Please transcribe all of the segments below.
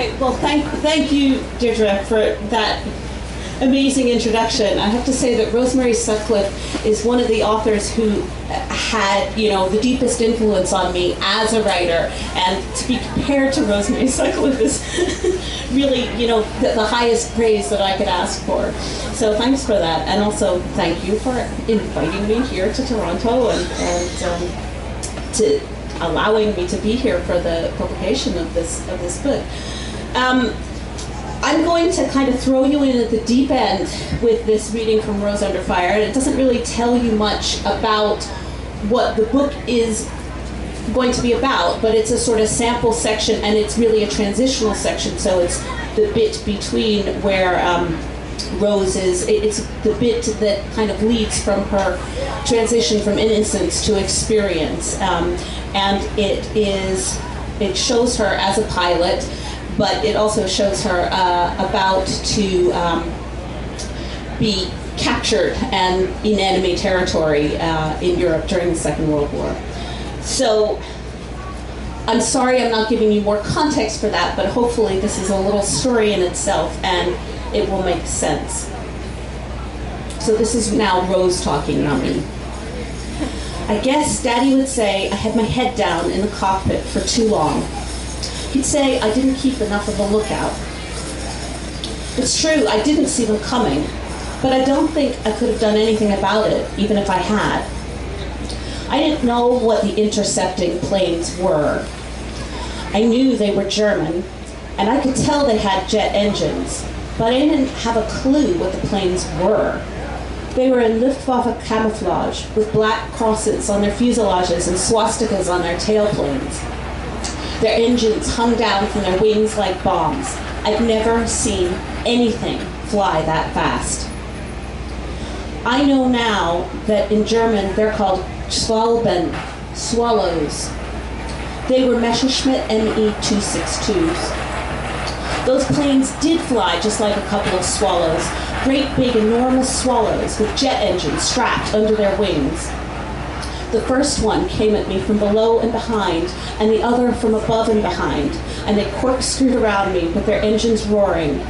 Okay, well, thank you, Deirdre, for that amazing introduction. I have to say that Rosemary Sutcliffe is one of the authors who had, the deepest influence on me as a writer, and to be compared to Rosemary Sutcliffe is really, the highest praise that I could ask for. So thanks for that, and also thank you for inviting me here to Toronto and to allowing me to be here for the publication of this book. I'm going to kind of throw you in at the deep end with this reading from Rose Under Fire, and it doesn't really tell you much about what the book is going to be about, but it's a sort of sample section, and it's really a transitional section, so it's the bit between where Rose is, it's the bit that kind of leads from her transition from innocence to experience, and it shows her as a pilot, but it also shows her about to be captured and in enemy territory in Europe during the Second World War. So I'm sorry I'm not giving you more context for that, but hopefully this is a little story in itself and it will make sense. So this is now Rose talking, not me. I guess Daddy would say I had my head down in the cockpit for too long. He'd say I didn't keep enough of a lookout. It's true, I didn't see them coming, but I don't think I could have done anything about it, even if I had. I didn't know what the intercepting planes were. I knew they were German, and I could tell they had jet engines, but I didn't have a clue what the planes were. They were in Luftwaffe camouflage, with black crosses on their fuselages and swastikas on their tailplanes. Their engines hung down from their wings like bombs. I've never seen anything fly that fast. I know now that in German they're called Schwalben, swallows. They were Messerschmitt Me-262s. Those planes did fly just like a couple of swallows, great big enormous swallows with jet engines strapped under their wings. The first one came at me from below and behind, and the other from above and behind, and they corkscrewed around me with their engines roaring.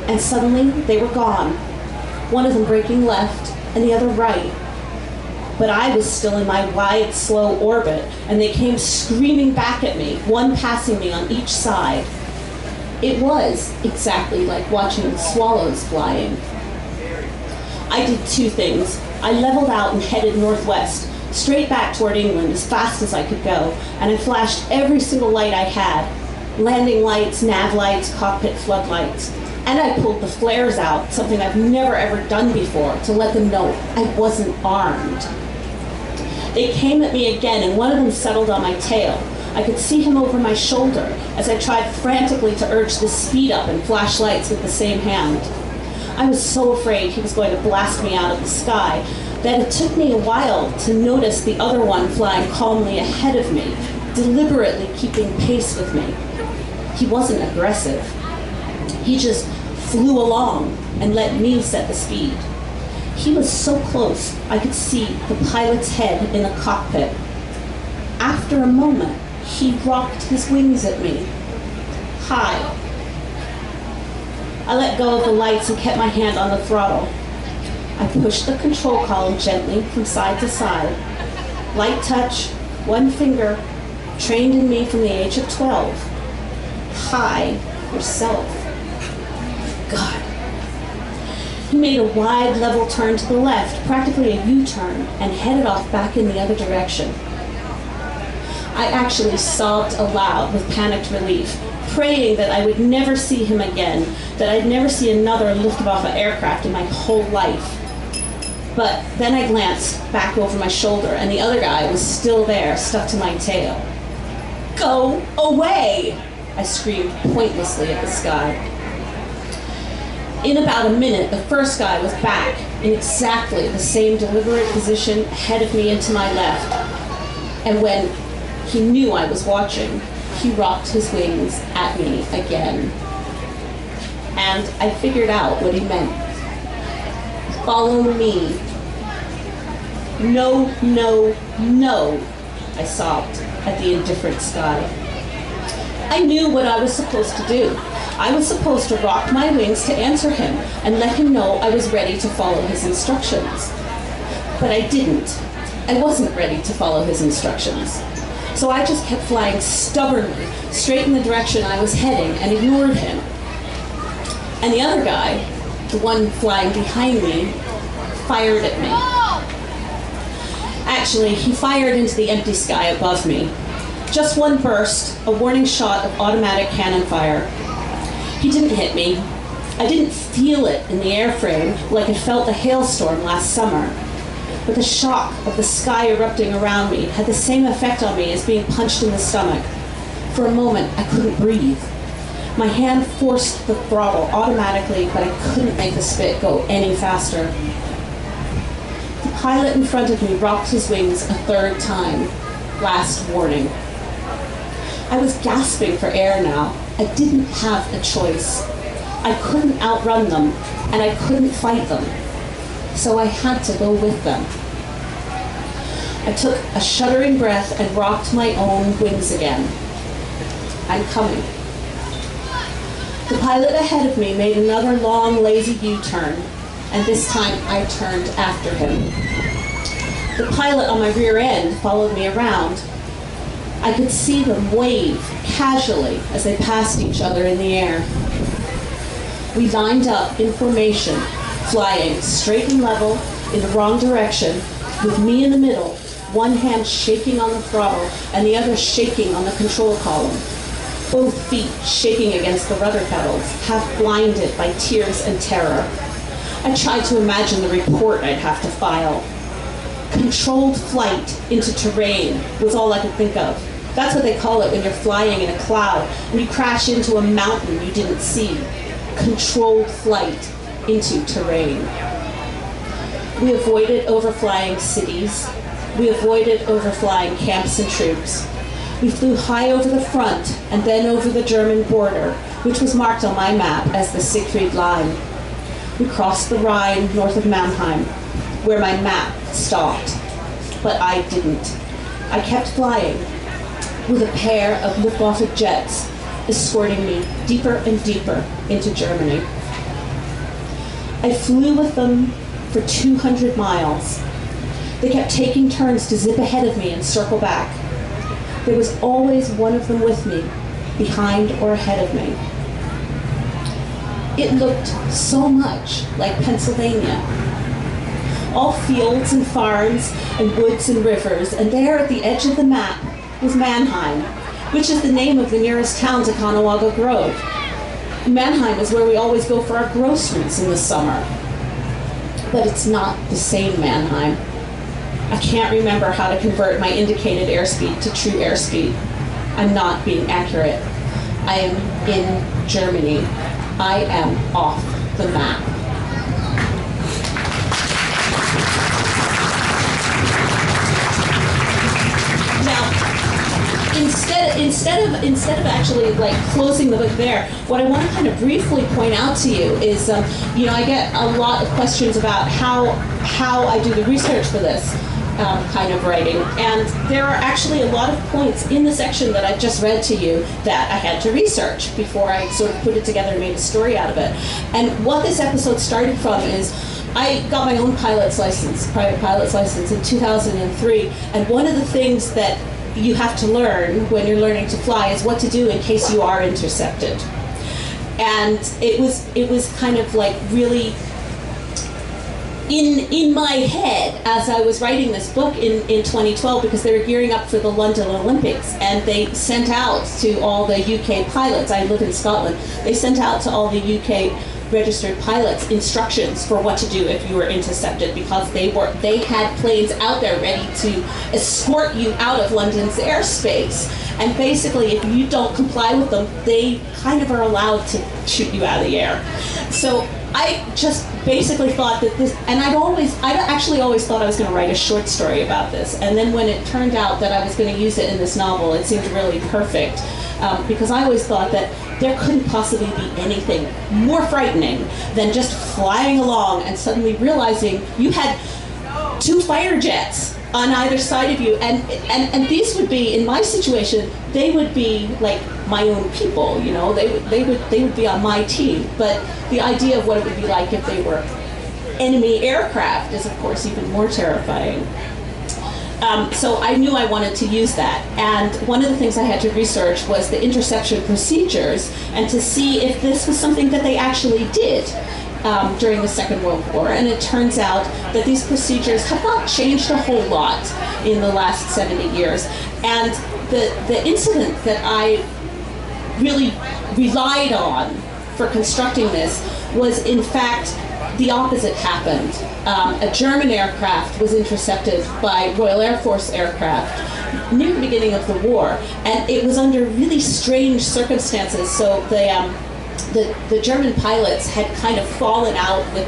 And suddenly, they were gone, one of them breaking left and the other right. But I was still in my wide, slow orbit, and they came screaming back at me, one passing me on each side. It was exactly like watching swallows flying. I did two things. I leveled out and headed northwest, straight back toward England as fast as I could go, and I flashed every single light I had, landing lights, nav lights, cockpit floodlights. And I pulled the flares out, something I've never ever done before, to let them know I wasn't armed. They came at me again, and one of them settled on my tail. I could see him over my shoulder as I tried frantically to urge the speed up and flash lights with the same hand. I was so afraid he was going to blast me out of the sky that it took me a while to notice the other one flying calmly ahead of me, deliberately keeping pace with me. He wasn't aggressive. He just flew along and let me set the speed. He was so close I could see the pilot's head in the cockpit. After a moment, he rocked his wings at me. Hi. I let go of the lights and kept my hand on the throttle. I pushed the control column gently from side to side. Light touch, one finger, trained in me from the age of 12. Hi, yourself. God. He made a wide, level turn to the left, practically a U-turn, and headed off back in the other direction. I actually sobbed aloud with panicked relief, praying that I would never see him again, that I'd never see another Luftwaffe aircraft in my whole life. But then I glanced back over my shoulder, and the other guy was still there, stuck to my tail. Go away! I screamed pointlessly at the sky. In about a minute, the first guy was back in exactly the same deliberate position ahead of me and to my left. And when he knew I was watching, he rocked his wings at me again. And I figured out what he meant. Follow me. No, no, no, I sobbed at the indifferent sky. I knew what I was supposed to do. I was supposed to rock my wings to answer him and let him know I was ready to follow his instructions. But I didn't. I wasn't ready to follow his instructions. So I just kept flying stubbornly straight in the direction I was heading and ignored him. And the other guy, the one flying behind me, fired at me. Actually, he fired into the empty sky above me. Just one burst, a warning shot of automatic cannon fire. He didn't hit me. I didn't feel it in the airframe like I felt the hailstorm last summer. But the shock of the sky erupting around me had the same effect on me as being punched in the stomach. For a moment, I couldn't breathe. My hand forced the throttle automatically, but I couldn't make the spit go any faster. The pilot in front of me rocked his wings a third time. Last warning. I was gasping for air now. I didn't have a choice. I couldn't outrun them, and I couldn't fight them. So I had to go with them. I took a shuddering breath and rocked my own wings again. I'm coming. The pilot ahead of me made another long, lazy U-turn, and this time I turned after him. The pilot on my rear end followed me around. I could see them wave casually as they passed each other in the air. We lined up in formation, flying straight and level in the wrong direction, with me in the middle, one hand shaking on the throttle and the other shaking on the control column. Both feet shaking against the rudder pedals, half blinded by tears and terror. I tried to imagine the report I'd have to file. Controlled flight into terrain was all I could think of. That's what they call it when you're flying in a cloud and you crash into a mountain you didn't see. Controlled flight into terrain. We avoided overflying cities. We avoided overflying camps and troops. We flew high over the front and then over the German border, which was marked on my map as the Siegfried Line. We crossed the Rhine north of Mannheim, where my map stopped. But I didn't. I kept flying with a pair of Luftwaffe jets escorting me deeper and deeper into Germany. I flew with them for 200 miles. They kept taking turns to zip ahead of me and circle back. There was always one of them with me, behind or ahead of me. It looked so much like Pennsylvania. All fields and farms and woods and rivers, and there at the edge of the map was Mannheim, which is the name of the nearest town to Conewago Grove. Mannheim is where we always go for our groceries in the summer. But it's not the same Mannheim. I can't remember how to convert my indicated airspeed to true airspeed. I'm not being accurate. I am in Germany. I am off the map. Instead of actually like closing the book there, what I want to kind of briefly point out to you is, I get a lot of questions about how I do the research for this kind of writing, and there are actually a lot of points in the section that I've just read to you that I had to research before I sort of put it together and made a story out of it. And what this episode started from is I got my own private pilot's license in 2003, and one of the things that you have to learn when you're learning to fly is what to do in case you are intercepted. And it was kind of like really in my head as I was writing this book in 2012, because they were gearing up for the London Olympics, and they sent out to all the UK pilots. I live in Scotland. They sent out to all the UK registered pilots instructions for what to do if you were intercepted, because they had planes out there ready to escort you out of London's airspace. And basically, if you don't comply with them, they kind of are allowed to shoot you out of the air. So I just basically thought that this, and I actually always thought I was going to write a short story about this. And then when it turned out that I was going to use it in this novel, it seemed really perfect, because I always thought that there couldn't possibly be anything more frightening than just flying along and suddenly realizing you had two fighter jets on either side of you, and these would be, in my situation, they would be like my own people. You know, they would be on my team. But the idea of what it would be like if they were enemy aircraft is, of course, even more terrifying. So I knew I wanted to use that, and one of the things I had to research was the interception procedures, and to see if this was something that they actually did during the Second World War. And it turns out that these procedures have not changed a whole lot in the last 70 years. And the incident that I really relied on for constructing this was, in fact, the opposite happened. A German aircraft was intercepted by Royal Air Force aircraft near the beginning of the war, and it was under really strange circumstances. So the German pilots had kind of fallen out with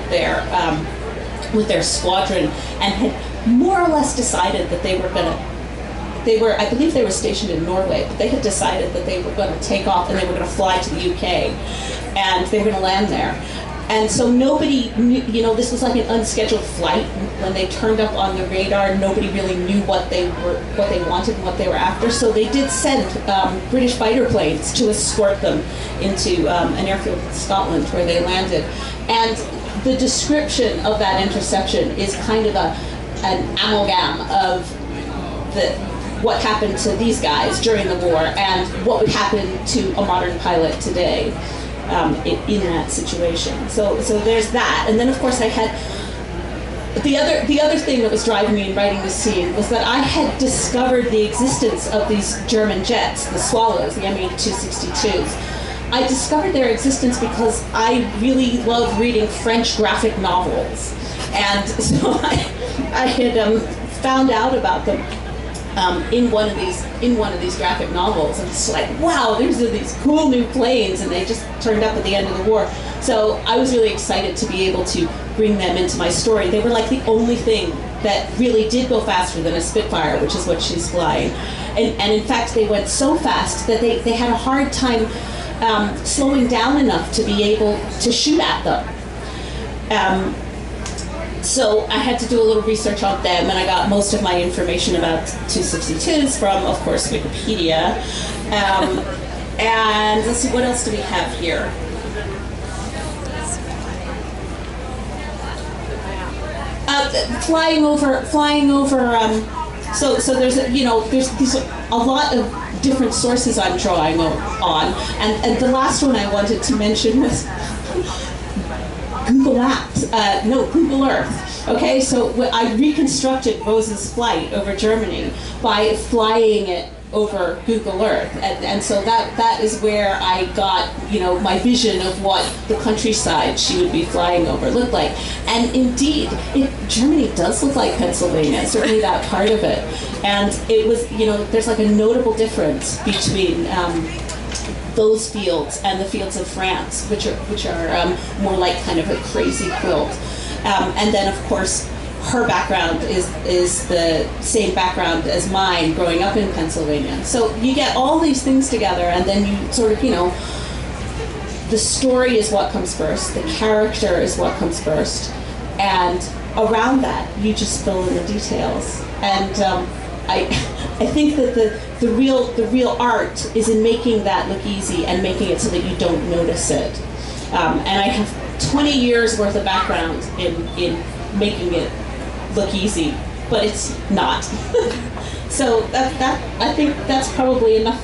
their squadron and had more or less decided that they were I believe they were stationed in Norway, but they had decided that they were going to take off and they were going to fly to the UK, and they were going to land there. And so nobody knew, you know, this was like an unscheduled flight. When they turned up on the radar, nobody really knew what they wanted and what they were after. So they did send British fighter planes to escort them into an airfield in Scotland where they landed. And the description of that interception is kind of an amalgam of what happened to these guys during the war and what would happen to a modern pilot today. In that situation. So there's that. And then of course I had the other thing that was driving me in writing this scene was that I had discovered the existence of these German jets, the Swallows, the Me-262s. I discovered their existence because I really love reading French graphic novels, and so I had found out about them in one of these graphic novels, and it's like, wow, these are these cool new planes, and they just turned up at the end of the war. So I was really excited to be able to bring them into my story. They were like the only thing that really did go faster than a Spitfire, which is what she's flying. And in fact, they went so fast that they had a hard time slowing down enough to be able to shoot at them. So I had to do a little research on them, and I got most of my information about 262s from, of course, Wikipedia. And let's see, what else do we have here? Flying over. So there's there's a lot of different sources I'm drawing on, and the last one I wanted to mention was Google Maps, Google Earth. Okay, so I reconstructed Rose's flight over Germany by flying it over Google Earth, and so that is where I got my vision of what the countryside she would be flying over looked like. And indeed, Germany does look like Pennsylvania, certainly that part of it. And it was, there's like a notable difference between those fields and the fields of France, which are more like kind of a crazy quilt. And then, of course, her background is the same background as mine, growing up in Pennsylvania. So you get all these things together, and then you sort of, the story is what comes first, the character is what comes first, and around that, you just fill in the details. And I think that the real art is in making that look easy and making it so that you don't notice it. And I have 20 years worth of background in making it look easy, but it's not. So I think that's probably enough.